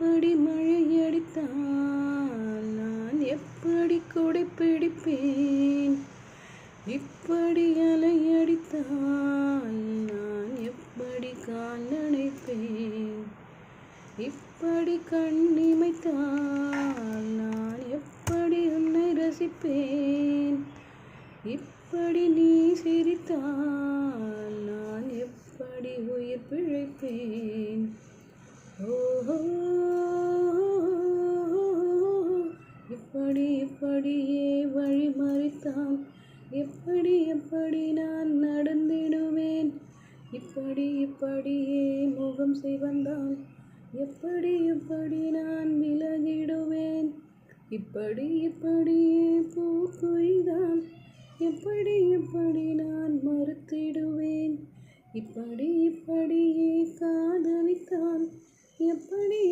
இப்படி மழையடித்தால் நான் எப்படி கொடை பிடிப்பேன்? இப்படி அலையடித்தால் நான் எப்படி கால் நனைப்பேன்? இப்படி கண்ணிமைத்தால் நான் எப்படி உன்னை ரசிப்பேன்? இப்படி நீ சிரித்தால் நான் எப்படி உயிர் பிழைப்பேன்? ஓஹோ, இப்படியே வழி மறித்தான் எப்படி நான் நடந்திடுவேன்? இப்படியே முகம் சிவந்தான் எப்படி நான் விலகிடுவேன்? இப்படியே பூ கொய்தான் எப்படி நான் மறுத்திடுவேன்? இப்படியே காதலித்தான் எப்படி